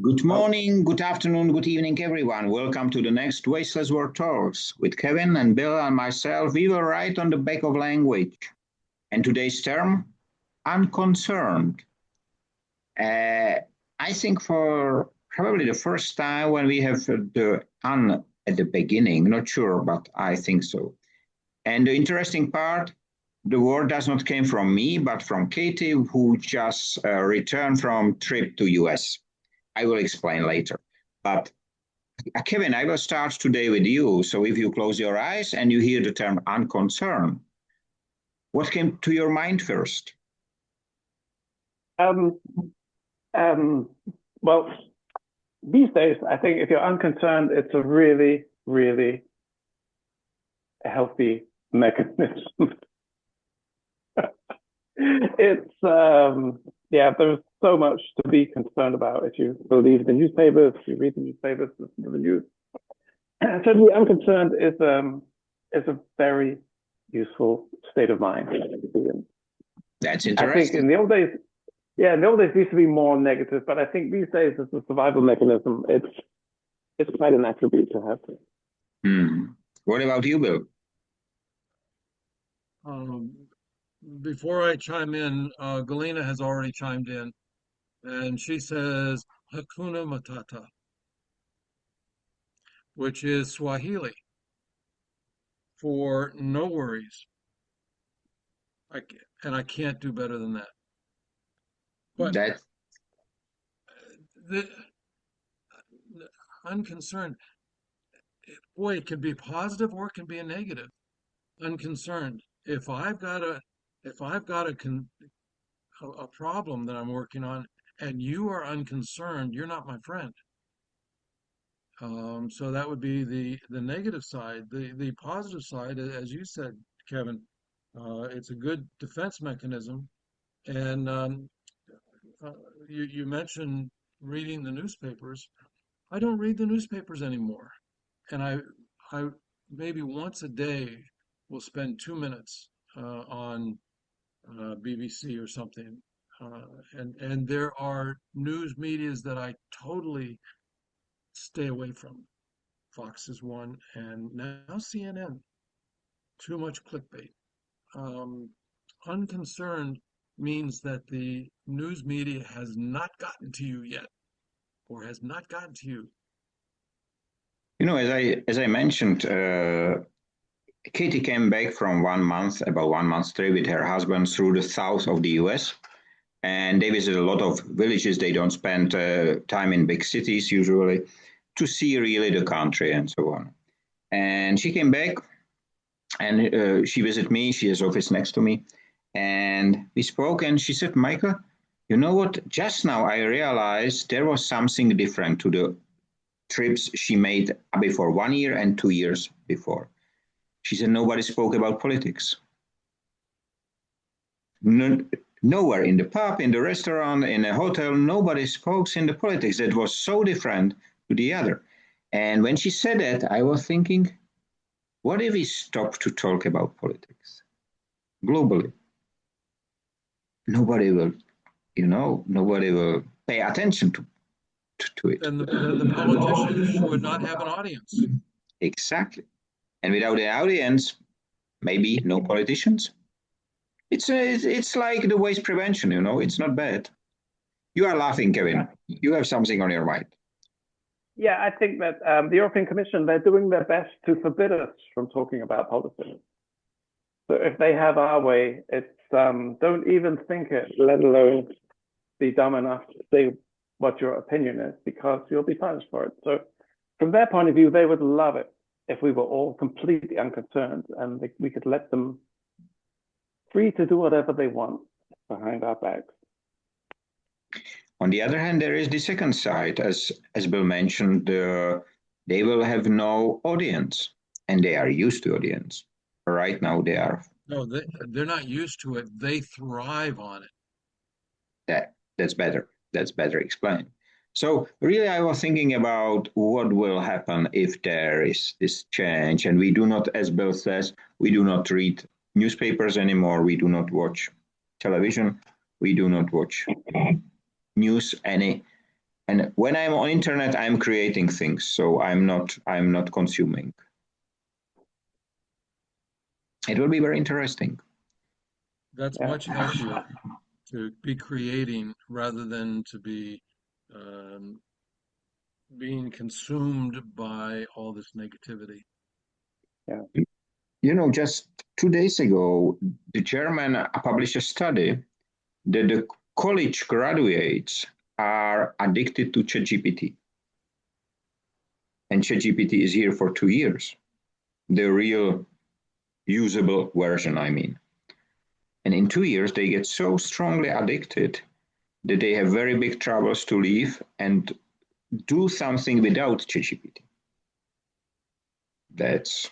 Good morning, good afternoon, good evening, everyone. Welcome to the next Wasteless World Talks. With Kevin and Bill and myself, we will write on the back of language. And today's term, unconcerned. I think for probably the first time when we have the un at the beginning, not sure, but I think so. And the interesting part, the word does not came from me, but from Katie, who just returned from trip to US. I will explain later. But Kevin, I will start today with you. So if you close your eyes and you hear the term unconcerned, what came to your mind first? Well, these days, I think if you're unconcerned, it's a really, really healthy mechanism. It's, there's so much to be concerned about if you believe the newspapers, if you read the newspapers, listen to the news. So to be unconcerned is a very useful state of mind. That's interesting. I think in the old days, it used to be more negative, but I think these days it's a survival mechanism. It's quite an attribute to have. What about you, Bill? Before I chime in, Galina has already chimed in, and she says Hakuna Matata, which is Swahili for no worries. And I can't do better than that. But the unconcerned, boy, it can be positive or it can be a negative. Unconcerned. If I've got a problem that I'm working on and you are unconcerned, you're not my friend. So that would be the negative side. The positive side, as you said, Kevin, it's a good defense mechanism. And you mentioned reading the newspapers. I don't read the newspapers anymore. And I maybe once a day will spend 2 minutes on BBC or something. And there are news medias that I totally stay away from. Fox is one, and now CNN. Too much clickbait. Unconcerned means that the news media has not gotten to you yet, or has not gotten to you. You know, as I mentioned, Katie came back from about 1 month trip with her husband through the south of the US. And they visit a lot of villages. They don't spend time in big cities usually to see really the country and so on. And she came back and she visited me. She has office next to me. And we spoke and she said, Michael, you know what? Just now I realized there was something different to the trips she made before 1 year and 2 years before. She said, nobody spoke about politics. Nowhere in the pub, in the restaurant, in a hotel, nobody spoke in the politics. That was so different to the other. And when she said that, I was thinking, what if we stop to talk about politics globally? Nobody will, nobody will pay attention to it. And the politicians would not have an audience. Exactly. And without the audience, maybe no politicians. It's like the waste prevention, it's not bad. You are laughing, Kevin. You have something on your mind. Yeah, I think that the European Commission, they're doing their best to forbid us from talking about politics. So if they have our way, it's don't even think it, let alone be dumb enough to say what your opinion is, because you'll be punished for it. So from their point of view, they would love it if we were all completely unconcerned and we could let them free to do whatever they want behind our backs. On the other hand, there is the second side. As Bill mentioned, they will have no audience, and they are used to audience. Right now, they are. No, they're not used to it. They thrive on it. That's better. That's better explained. So really, I was thinking about what will happen if there is this change, and we do not, as Bill says, we do not read newspapers anymore. We do not watch television. We do not watch news any. And when I'm on internet, I'm creating things, so I'm not consuming. It will be very interesting. That's Yeah. much healthier to be creating rather than to be um, being consumed by all this negativity. Yeah. You know, just 2 days ago, the German published a study that the college graduates are addicted to ChatGPT. And ChatGPT is here for 2 years. The real usable version, I mean. And in 2 years, they get so strongly addicted that they have very big troubles to leave and do something without ChatGPT. That's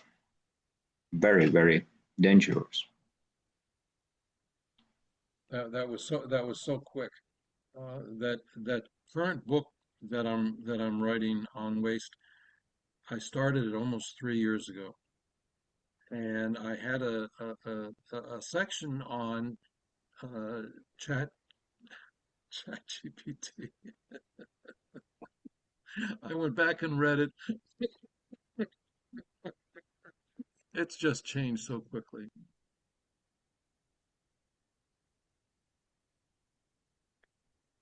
very, very dangerous. That was so quick. That current book that I'm writing on waste, I started it almost 3 years ago, and I had a section on uh, chat GPT. I went back and read it. It's just changed so quickly.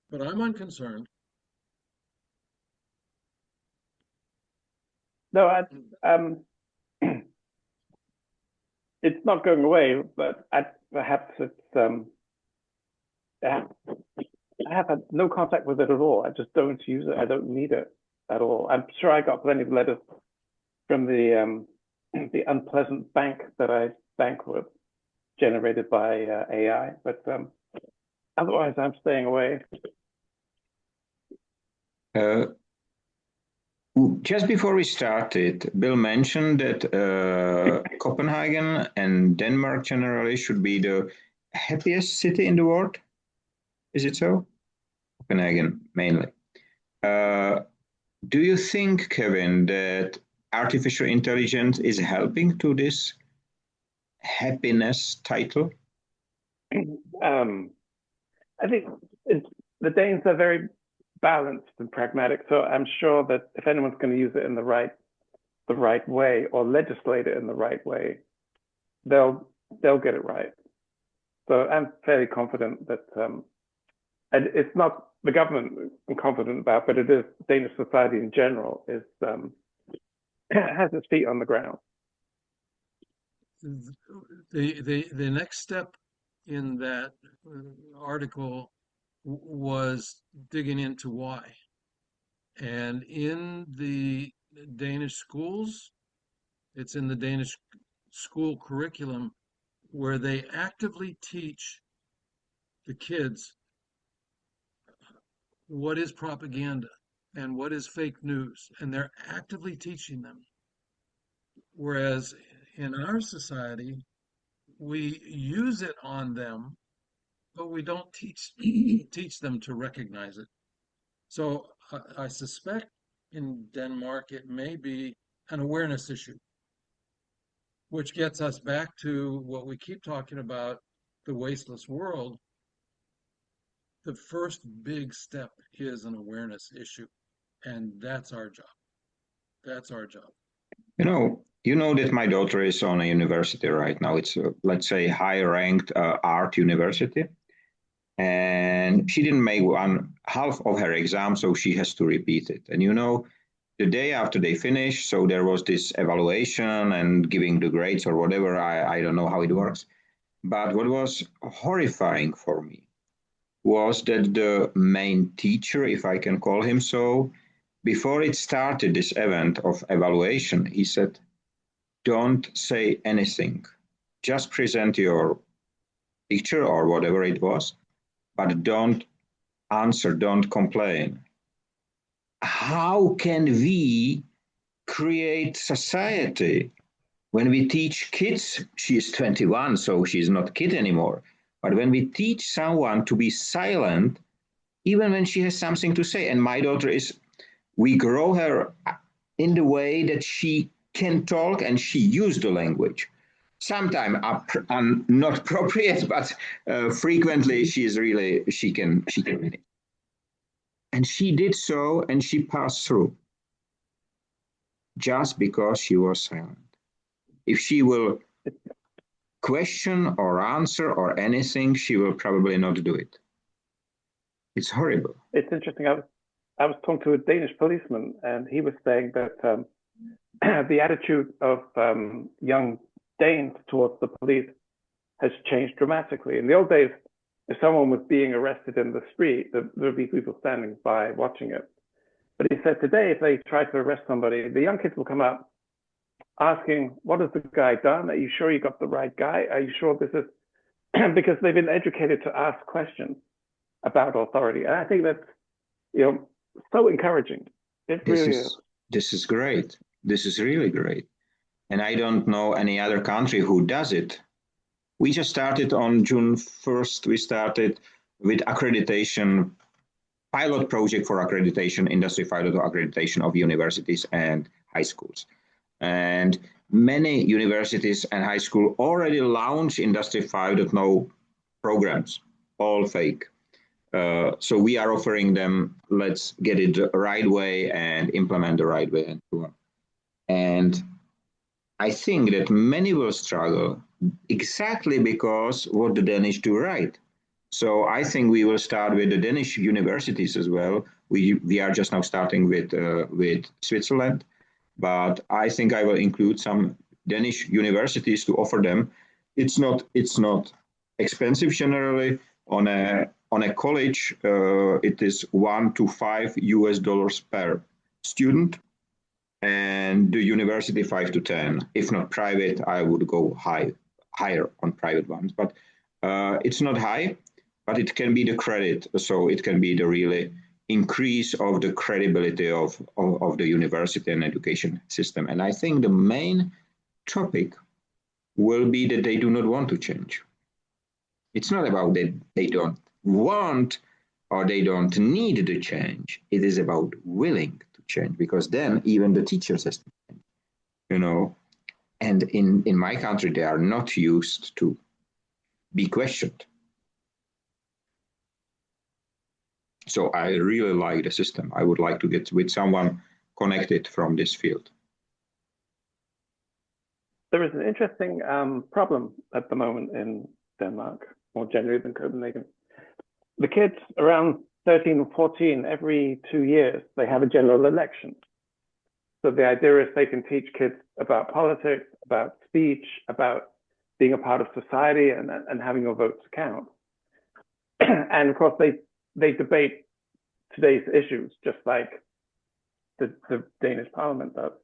But I'm unconcerned. No, it's not going away, but perhaps it's I have had no contact with it at all. I just don't use it. I don't need it at all. I'm sure I got plenty of letters from the unpleasant bank that I bank with, generated by AI. But otherwise, I'm staying away. Just before we started, Bill mentioned that Copenhagen and Denmark generally should be the happiest city in the world. Is it so? Copenhagen, mainly. Do you think, Kevin, that artificial intelligence is helping to this happiness title? I think the Danes are very balanced and pragmatic, so I'm sure that if anyone's going to use it in the right way or legislate it in the right way, they'll get it right. So I'm fairly confident that, and it's not the government I'm confident about, but it is Danish society in general has its feet on the ground. The next step in that article was digging into why. And in the Danish schools, it's in the Danish school curriculum where they actively teach the kids what is propaganda and what is fake news, and they're actively teaching them. Whereas in our society, we use it on them, but we don't teach them to recognize it. So I suspect in Denmark it may be an awareness issue, which gets us back to what we keep talking about, the wasteless world. The first big step is an awareness issue, and that's our job. That's our job. You know that my daughter is on a university right now. It's let's say high-ranked art university, and she didn't make one half of her exam, so she has to repeat it. And the day after they finish, so there was this evaluation and giving the grades or whatever. I don't know how it works, but what was horrifying for me was that the main teacher, if I can call him so, before it started this event of evaluation, he said, "Don't say anything. Just present your picture or whatever it was, but don't answer, don't complain." How can we create society when we teach kids? She is 21, so she's not a kid anymore. But when we teach someone to be silent, even when she has something to say, and my daughter we grow her in the way that she can talk and she used the language. Sometimes not appropriate, but frequently she can really. And she did so, and she passed through just because she was silent. If she will question or answer or anything, she will probably not do it. It's horrible. It's interesting. I was talking to a Danish policeman, and he was saying that the attitude of young Danes towards the police has changed dramatically. In the old days, if someone was being arrested in the street, there would be people standing by watching it. But he said today, if they try to arrest somebody, the young kids will come up asking, what has the guy done? Are you sure you got the right guy? Are you sure this is because they've been educated to ask questions about authority. And I think that's, so encouraging. It really is. This is great. This is really great. And I don't know any other country who does it. We just started on June 1st. We started with accreditation, pilot project for accreditation, industry 5.0 accreditation of universities and high schools. And many universities and high schools already launched industry 5.0 programs, all fake. So we are offering them, let's get it the right way and implement the right way and so on. And I think that many will struggle exactly because what the Danish do right. So I think we will start with the Danish universities as well. We are just now starting with Switzerland, but I think I will include some Danish universities to offer them. It's not expensive generally. On a college, it is $1 to $5 per student, and the university 5 to 10. If not private, I would go higher on private ones. But it's not high, but it can be the credit. So it can be the really increase of the credibility of the university and education system. And I think the main topic will be that they do not want to change. It's not about that they don't want or they don't need to change. It is about willing to change, because then even the teachers has to change, And in my country, they are not used to be questioned. So I really like the system. I would like to get with someone connected from this field. There is an interesting problem at the moment in Denmark, more generally than Copenhagen. The kids around 13 or 14, every 2 years, they have a general election. So the idea is they can teach kids about politics, about speech, about being a part of society and having your votes count. And of course, they debate today's issues, just like the Danish parliament does.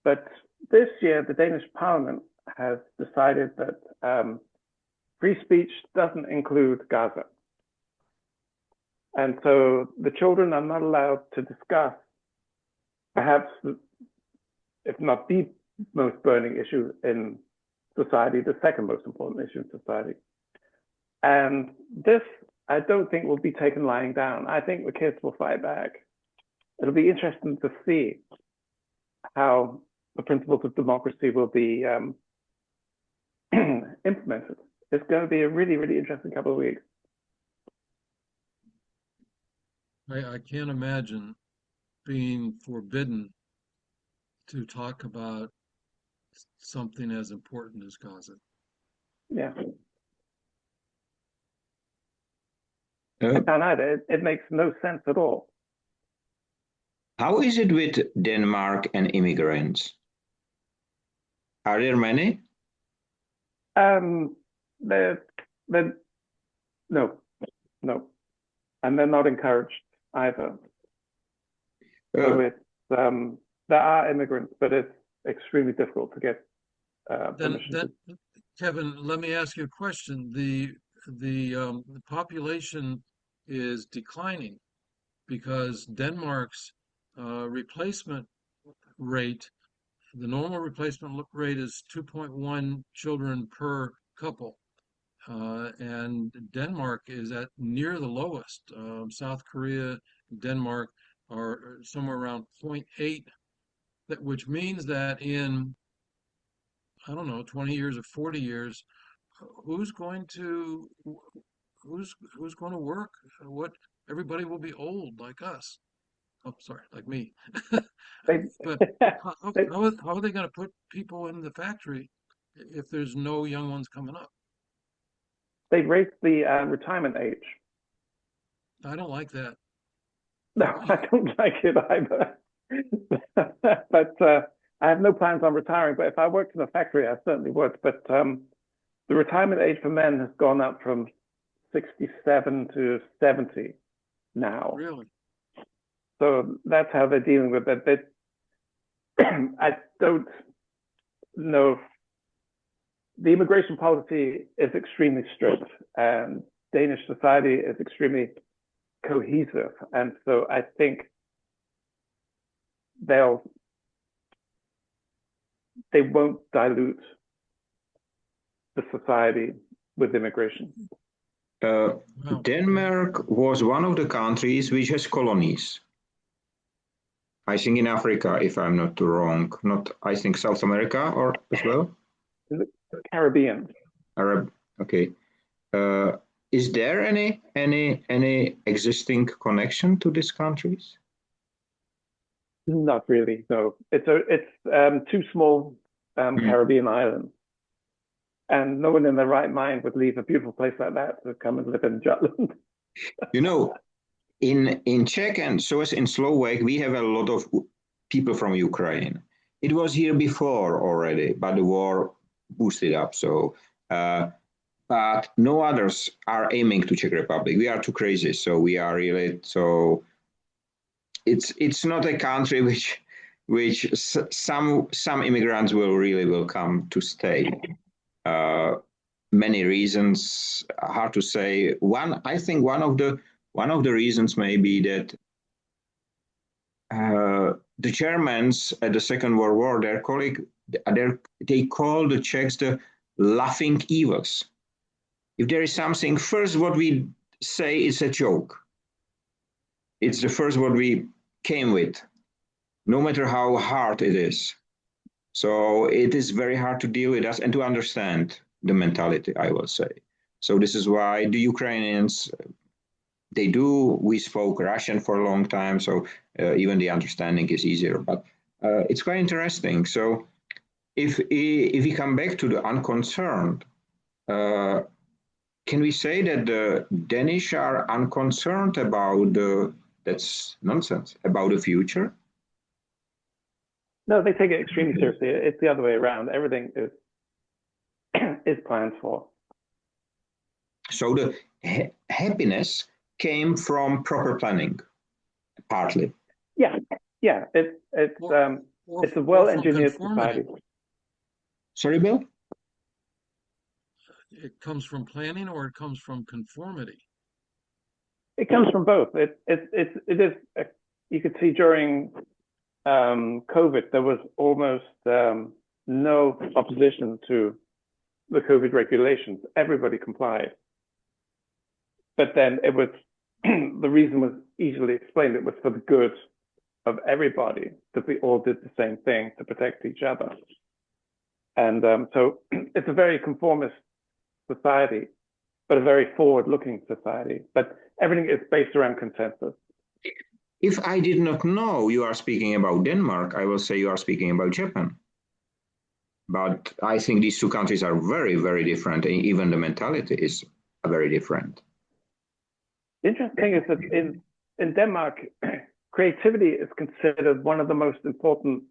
But this year, the Danish parliament has decided that free speech doesn't include Gaza. And so the children are not allowed to discuss perhaps, if not the most burning issue in society, the second most important issue in society. And this, I don't think, will be taken lying down. I think the kids will fight back. It'll be interesting to see how the principles of democracy will be implemented. It's going to be a really, really interesting couple of weeks. I can't imagine being forbidden to talk about something as important as Gaza. Yeah. I can't either. It makes no sense at all. How is it with Denmark and immigrants? Are there many? No, and they're not encouraged either. So it's there are immigrants, but it's extremely difficult to get permission. Kevin, let me ask you a question. The population is declining because Denmark's replacement rate, the normal replacement rate is 2.1 children per couple. And Denmark is at near the lowest. South Korea, Denmark are somewhere around 0.8, which means that in, I don't know, 20 years or 40 years, who's going to work? everybody will be old like us. Oh, sorry, like me. They, But they, how are they going to put people in the factory if there's no young ones coming up? they raised the retirement age. I don't like that. No, You- I don't like it either. But I have no plans on retiring. But if I worked in a factory, I certainly would. But the retirement age for men has gone up from 67 to 70 now. Really? So that's how they're dealing with it. I don't know. The immigration policy is extremely strict, and Danish society is extremely cohesive. And so I think they won't dilute the society with immigration. Wow. Denmark was one of the countries which has colonies. I think in Africa, if I'm not too wrong, not I think South America or as well. Caribbean. Arab. Okay. Is there any existing connection to these countries? Not really. No, it's two small Caribbean islands, and no one in their right mind would leave a beautiful place like that to come and live in Jutland. You know, in Czech and so as in Slovak, we have a lot of people from Ukraine. It was here before already, but the war boosted up. So, but no others are aiming to Czech Republic. We are too crazy. So we are really so. It's not a country which some immigrants will come to stay. Many reasons, hard to say. I think one of the reasons may be that the Germans at the Second World War, they call the Czechs the laughing evils. If there is something, first what we say is a joke. It's the first what we came with, no matter how hard it is. So it is very hard to deal with us and to understand the mentality, I will say. So this is why the Ukrainians, we spoke Russian for a long time, so even the understanding is easier, but it's quite interesting. So if we come back to the unconcerned, can we say that the Danish are unconcerned about that's nonsense, about the future? No, they take it extremely seriously. It's the other way around. Everything is planned for. So the happiness came from proper planning, partly. Yeah, yeah. It's a well-engineered society. Sorry, Bill? It comes from planning or it comes from conformity? It comes from both. It is. You could see during COVID, there was almost no opposition to the COVID regulations. Everybody complied. But then it was, the reason was easily explained. It was for the good of everybody, that we all did the same thing to protect each other. And so it's a very conformist society, but a very forward-looking society. But everything is based around consensus. If I did not know you are speaking about Denmark, I will say you are speaking about Japan. But I think these two countries are very, very different. And even the mentality is very different. The interesting thing is that in Denmark, creativity is considered one of the most important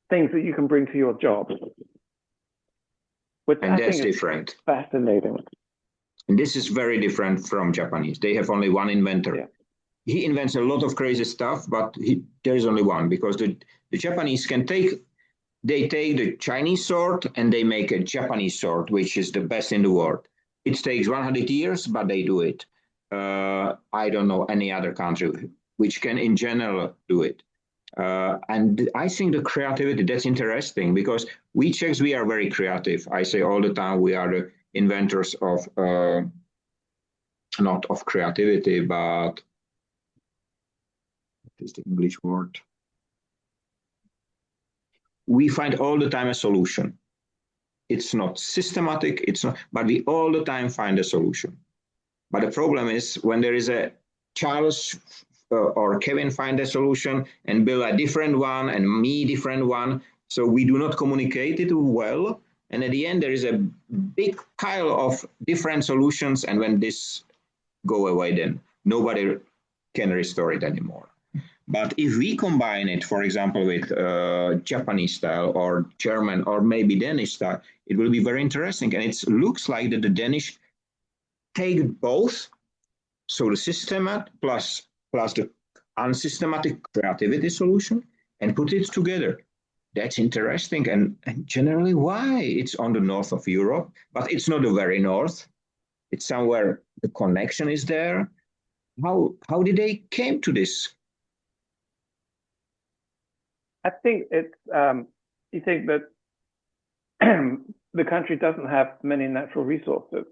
things that you can bring to your job. Which and I that's think different. Is fascinating. And this is very different from Japanese. They have only one inventor. Yeah. He invents a lot of crazy stuff, but there is only one, because the Japanese take the Chinese sword and they make a Japanese sword, which is the best in the world. It takes 100 years, but they do it. I don't know any other country which can in general do it. And I think the creativity, that's interesting, because we Czechs, we are very creative. I say all the time, we are the inventors of, not of creativity, but what is the English word? We find all the time a solution. It's not systematic, it's not, but we all the time find a solution. But the problem is when there is a Charles or Kevin find a solution and Bill a different one and me different one. So we do not communicate it well. And at the end, there is a big pile of different solutions. And when this go away, then nobody can restore it anymore. But if we combine it, for example, with Japanese style or German or maybe Danish style, it will be very interesting. And it looks like that the Danish take both, so the systematic plus the unsystematic creativity solution, and put it together. That's interesting. And generally, why? It's on the north of Europe, but it's not the very north. It's somewhere the connection is there. How did they came to this? I think it's you think that the country doesn't have many natural resources.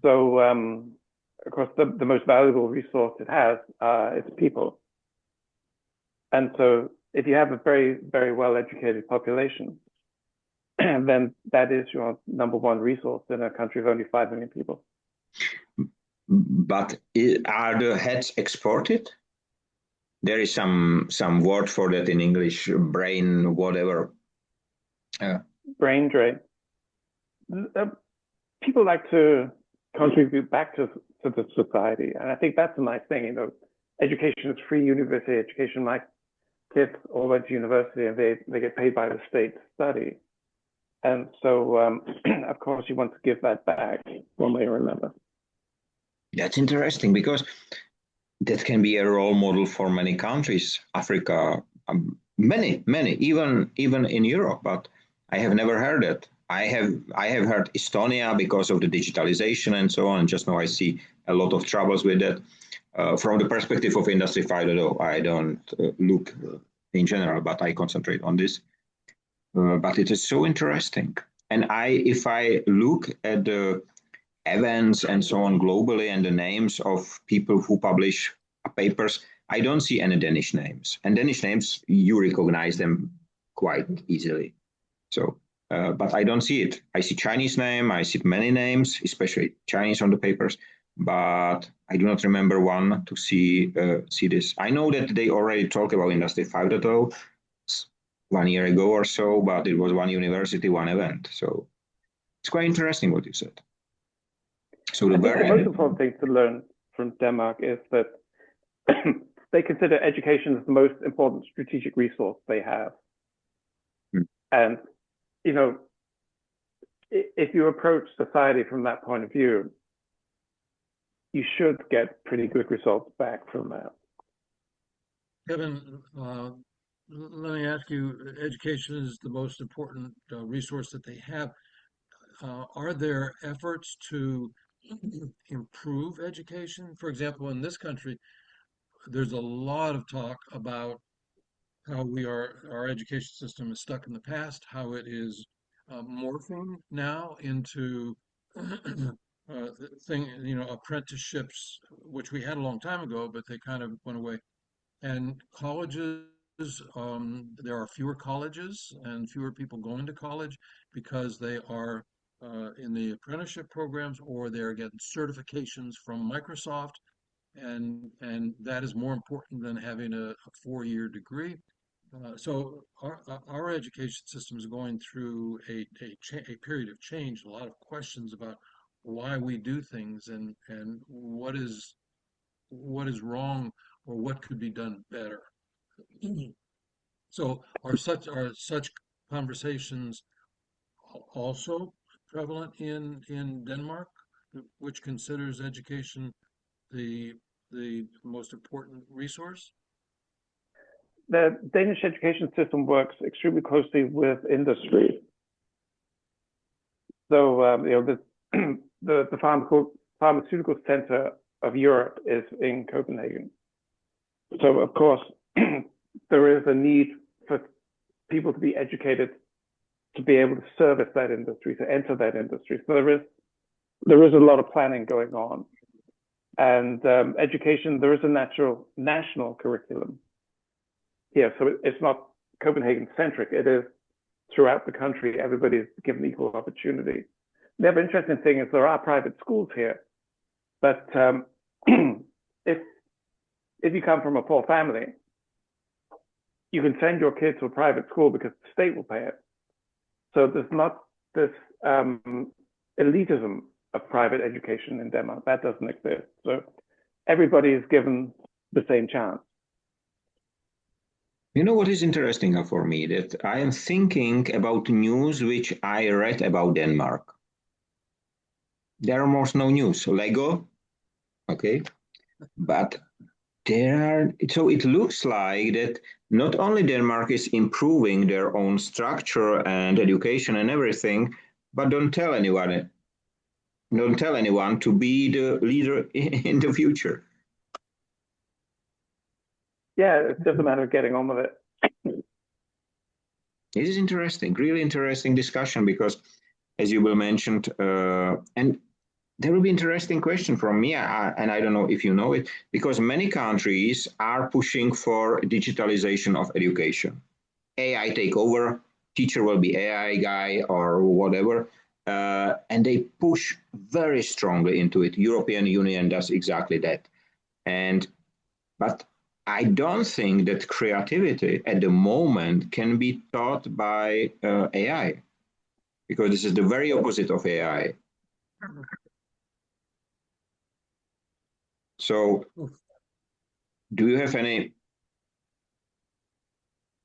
So, of course, the most valuable resource it has is people. And so if you have a very, very well-educated population, then that is your number one resource in a country of only 5 million people. But are the heads exported? There is some word for that in English, brain, whatever. Brain drain. People like to contribute back to the society. And I think that's a nice thing. You know, education is free university education. My kids all went to university and they get paid by the state to study. And so, of course, you want to give that back one way or another. That's interesting because that can be a role model for many countries, Africa, many, even in Europe. But I have never heard it. I have heard Estonia because of the digitalization and so on. And just now I see a lot of troubles with that. From the perspective of Industry 5.0, I don't look in general, but I concentrate on this. But it is so interesting. And if I look at the events and so on globally and the names of people who publish papers, I don't see any Danish names. And Danish names, you recognize them quite easily. So, but I don't see it. I see Chinese name, I see many names, especially Chinese on the papers, but I do not remember one to see this. I know that they already talk about Industry 5.0 1 year ago or so, but it was one university, one event. So it's quite interesting what you said. So the most important thing to learn from Denmark is that they consider education as the most important strategic resource they have. And, you know, if you approach society from that point of view, you should get pretty good results back from that. Kevin, let me ask you, education is the most important resource that they have. Are there efforts to improve education? For example, in this country, there's a lot of talk about how our education system is stuck in the past, how it is morphing now into apprenticeships, which we had a long time ago, but they kind of went away. And colleges, there are fewer colleges and fewer people going to college because they are in the apprenticeship programs or they're getting certifications from Microsoft, and that is more important than having a 4-year degree. So our education system is going through a period of change, a lot of questions about why we do things and what is wrong or what could be done better. So are such conversations also prevalent in Denmark, which considers education the most important resource? The Danish education system works extremely closely with industry. So, the pharmaceutical center of Europe is in Copenhagen. So, of course, there is a need for people to be educated to be able to service that industry, to enter that industry. So there is a lot of planning going on. And education, there is a national curriculum here. So it's not Copenhagen-centric. It is throughout the country. Everybody is given equal opportunity. The other interesting thing is there are private schools here. But if you come from a poor family, you can send your kid to a private school because the state will pay it. So there's not this elitism of private education in Denmark. That doesn't exist. So everybody is given the same chance. You know what is interesting for me? That I am thinking about news which I read about Denmark. There are almost no news. Lego, okay, but there are. So it looks like that not only Denmark is improving their own structure and education and everything, but don't tell anyone to be the leader in the future. Yeah, it's just a matter of getting on with it. This is interesting, really interesting discussion because, as you will mentioned, and there will be interesting question from me, and I don't know if you know it, because many countries are pushing for digitalization of education. AI take over, teacher will be AI guy or whatever, and they push very strongly into it. European Union does exactly that, but I don't think that creativity at the moment can be taught by AI, because this is the very opposite of AI. So, do you have any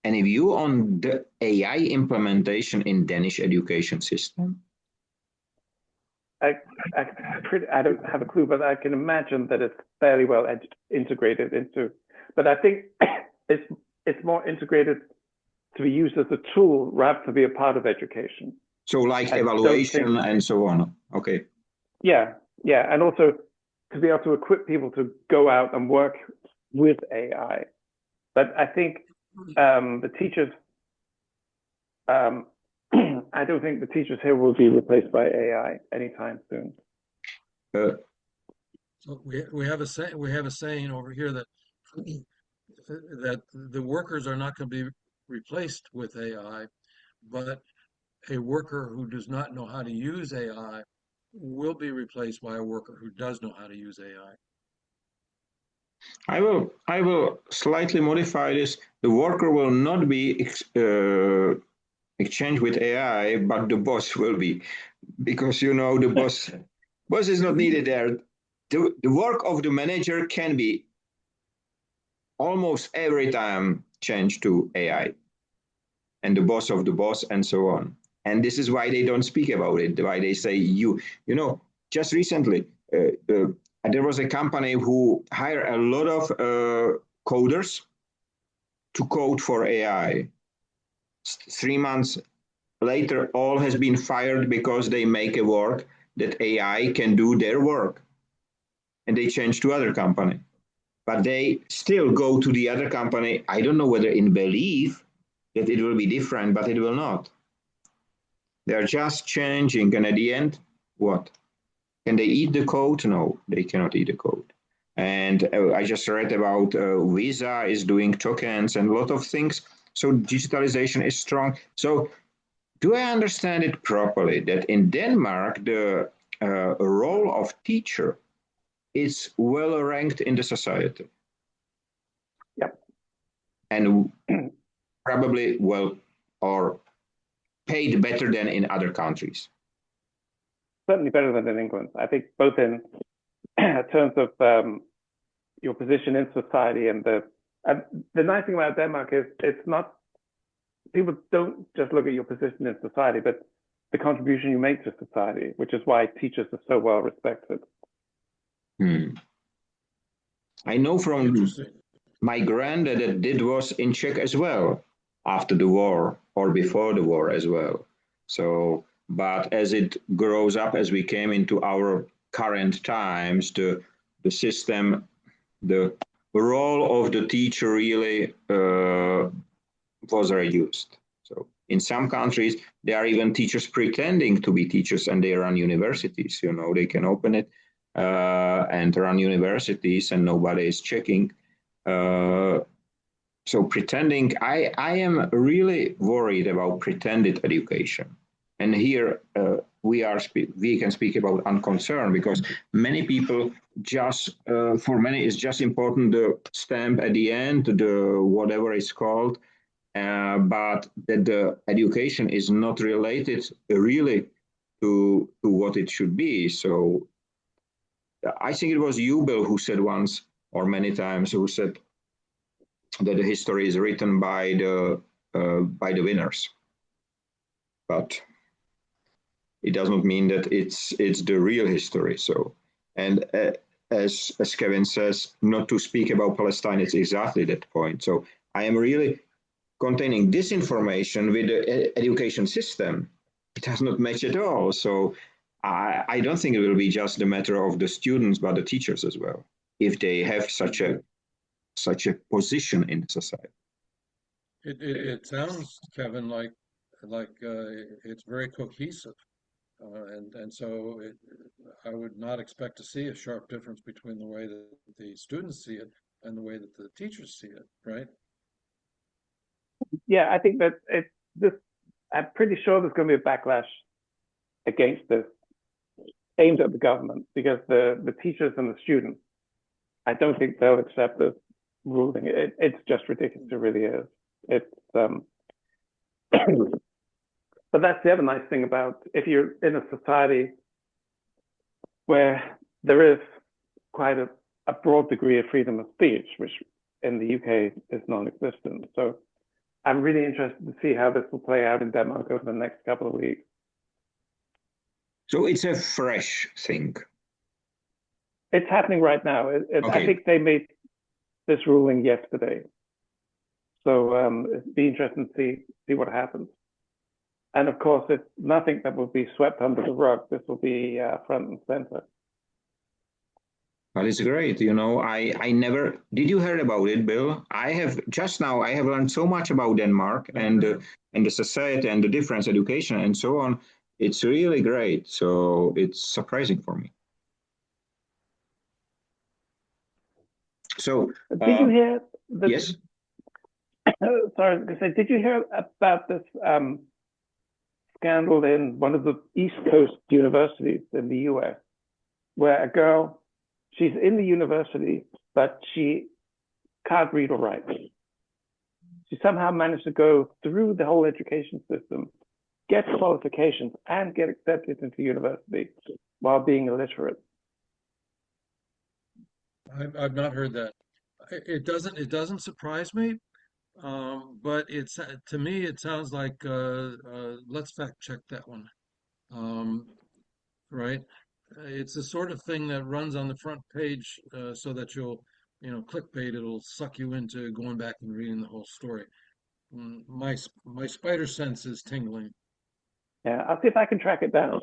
view on the AI implementation in Danish education system? I don't have a clue, but I can imagine that it's fairly well integrated into. But I think it's more integrated to be used as a tool rather than be a part of education. So like evaluation and so on. Okay. Yeah, and also to be able to equip people to go out and work with AI. But I think the teachers, I don't think the teachers here will be replaced by AI anytime soon. So we have a saying over here that the workers are not going to be replaced with AI, but a worker who does not know how to use AI will be replaced by a worker who does know how to use AI. I will slightly modify this. The worker will not be exchanged with AI, but the boss will be, because the boss is not needed there. The work of the manager can be almost every time changed to AI, and the boss of the boss and so on. And this is why they don't speak about it, why they say just recently, there was a company who hired a lot of coders to code for AI. 3 months later, all has been fired because they make a work that AI can do their work. And they change to other company. But they still go to the other company. I don't know whether in belief that it will be different, but it will not. They're just changing. And at the end, what? Can they eat the code? No, they cannot eat the code. And I just read about Visa is doing tokens and a lot of things. So digitalization is strong. So do I understand it properly that in Denmark, the role of teacher is well ranked in the society? Yep. And probably well or paid better than in other countries. Certainly better than in England. I think both in terms of your position in society and the nice thing about Denmark is it's not, people don't just look at your position in society, but the contribution you make to society, which is why teachers are so well respected. I know from my granddad that it was in Czech as well after the war or before the war as well. So, but as it grows up, as we came into our current times, the system, the role of the teacher really was reduced. So in some countries, there are even teachers pretending to be teachers and they run universities. They can open it and run universities and nobody is checking. So pretending, I am really worried about pretended education. And here we can speak about unconcern, because many people just for many it's just important the stamp at the end, the whatever it's called, but that the education is not related really to what it should be. So I think it was you, Bill, who said once or many times, who said that the history is written by the winners, but it does not mean that it's the real history. So, and as Kevin says, not to speak about Palestine, it's exactly that point. So I am really containing this information with the education system. It does not match at all. So I don't think it will be just a matter of the students, but the teachers as well, if they have such a position in society. It sounds, Kevin, like it's very cohesive, and so I would not expect to see a sharp difference between the way that the students see it and the way that the teachers see it, right? Yeah, I think that I'm pretty sure there's going to be a backlash against this aimed at the government, because the teachers and the students, I don't think they'll accept this ruling. It's just ridiculous. It really is. It's but that's the other nice thing about if you're in a society where there is quite a broad degree of freedom of speech, which in the UK is non-existent. So I'm really interested to see how this will play out in Denmark over the next couple of weeks. So it's a fresh thing. It's happening right now. Okay. I think they made this ruling yesterday. So it'd be interesting to see what happens. And of course, it's nothing that will be swept under the rug. This will be front and center. Well, it's great. You know, I never, did you hear about it, Bill? I have learned so much about Denmark and the society and the difference education and so on. It's really great. So it's surprising for me. So did you hear this? Yes. Sorry, I was going to say, did you hear about this scandal in one of the East Coast universities in the US, where a girl, she's in the university, but she can't read or write. She somehow managed to go through the whole education system, get qualifications, and get accepted into university while being illiterate. I've not heard that. It doesn't surprise me, but it's to me it sounds like let's fact check that one, right? It's the sort of thing that runs on the front page so that you'll clickbait. It'll suck you into going back and reading the whole story. My spider sense is tingling. Yeah, I'll see if I can track it down.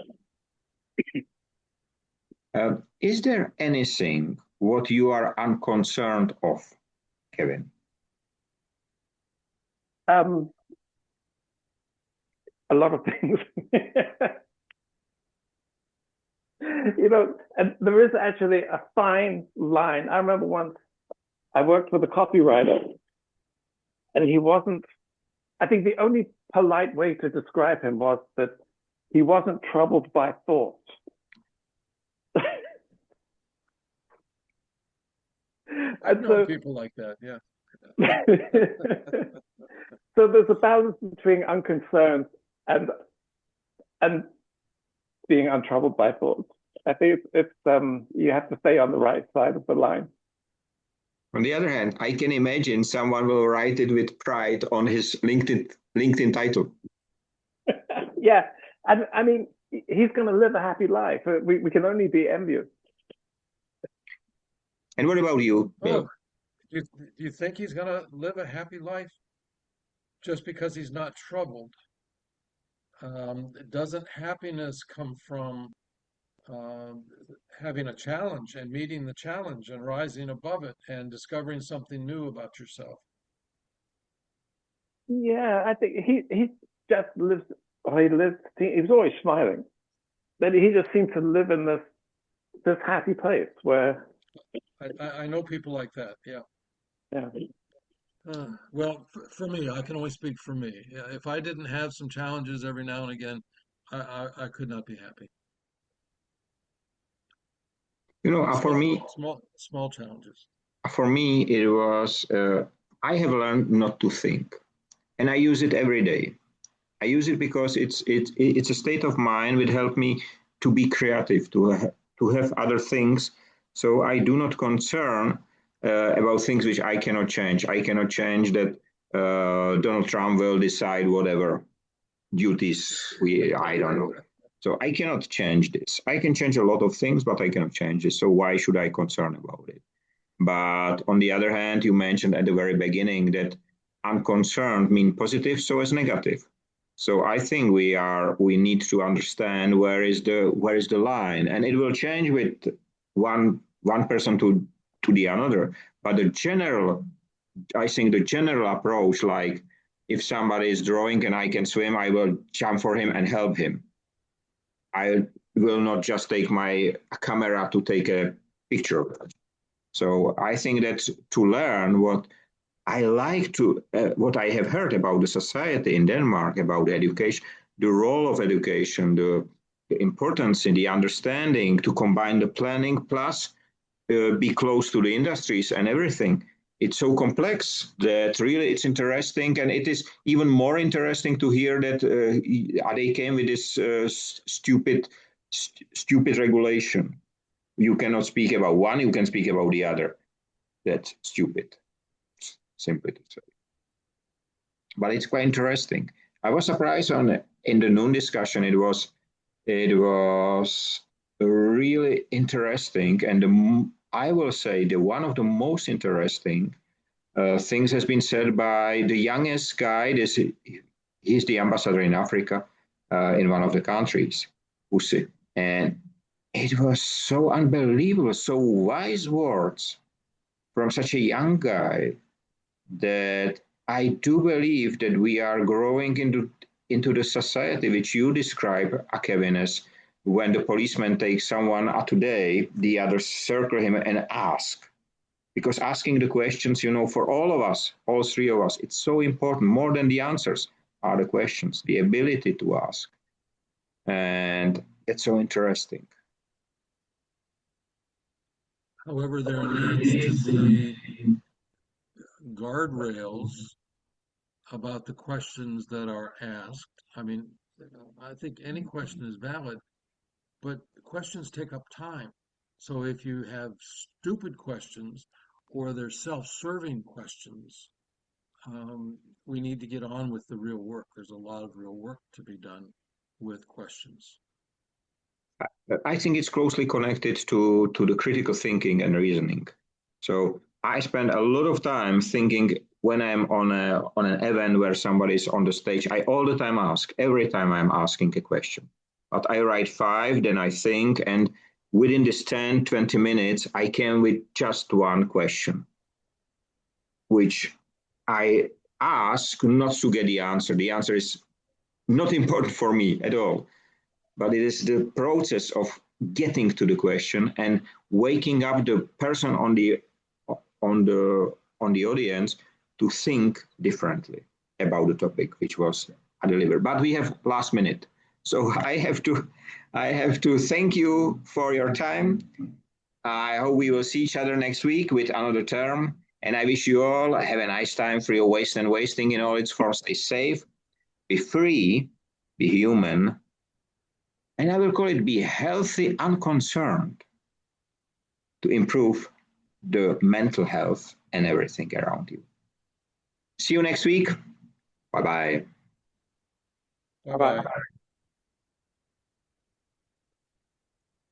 Is there anything what you are unconcerned of, Kevin? A lot of things. And there is actually a fine line. I remember once I worked with a copywriter, and he wasn't, I think the only polite way to describe him was that he wasn't troubled by thoughts. I've known people like that, yeah. So there's a balance between unconcerned and being untroubled by thoughts. I think it's you have to stay on the right side of the line. On the other hand, I can imagine someone will write it with pride on his LinkedIn title. Yeah, and I mean, he's going to live a happy life. We can only be envious. And what about you, Bill? Do you think he's going to live a happy life just because he's not troubled? Doesn't happiness come from having a challenge and meeting the challenge and rising above it and discovering something new about yourself? Yeah, I think he just lives. He was always smiling, but he just seemed to live in this happy place where. I know people like that. Yeah. Yeah. Well, for me, I can only speak for me. If I didn't have some challenges every now and again, I could not be happy. Small challenges. For me, it was, I have learned not to think, and I use it every day. I use it because it's a state of mind which help me to be creative, to have other things. So I do not concern about things which I cannot change. I cannot change that Donald Trump will decide whatever duties I don't know. So I cannot change this. I can change a lot of things, but I cannot change this. So why should I concern about it? But on the other hand, you mentioned at the very beginning that unconcerned mean positive, so as negative. So I think we need to understand where is the line, and it will change with one person to the another. But I think the general approach, like if somebody is drawing and I can swim, I will jump for him and help him. I will not just take my camera to take a picture. So I think that to learn what I have heard about the society in Denmark, about education, the role of education, the importance in the understanding to combine the planning plus be close to the industries and everything. It's so complex that really it's interesting, and it is even more interesting to hear that they came with this stupid regulation. You cannot speak about one, you can speak about the other. That's stupid, simply to say. But it's quite interesting. I was surprised in the noon discussion. It was really interesting, and I will say the one of the most interesting things has been said by the youngest guy. He's the ambassador in Africa in one of the countries, Usi, and it was so unbelievable, so wise words from such a young guy that I do believe that we are growing into the society which you describe, Kevin, as when the policeman takes someone today, the others circle him and ask. Because asking the questions, for all of us, all three of us, it's so important. More than the answers are the questions, the ability to ask. And it's so interesting. However, there needs to be guardrails about the questions that are asked. I mean, I think any question is valid, but questions take up time. So if you have stupid questions or they're self-serving questions, we need to get on with the real work. There's a lot of real work to be done with questions. I think it's closely connected to the critical thinking and reasoning. So I spend a lot of time thinking when I'm on an event where somebody is on the stage. I all the time ask, every time I'm asking a question. But I write 5, then I think, and within this 10, 20 minutes, I came with just one question, which I ask not to get the answer. The answer is not important for me at all. But it is the process of getting to the question and waking up the person on the audience to think differently about the topic which was delivered. But we have last minute, so I have to thank you for your time. I hope we will see each other next week with another term, and I wish you all have a nice time free of waste and wasting in all its forms. Stay safe, be free, be human. And I will call it be healthy, unconcerned to improve the mental health and everything around you. See you next week. Bye-bye. Bye-bye.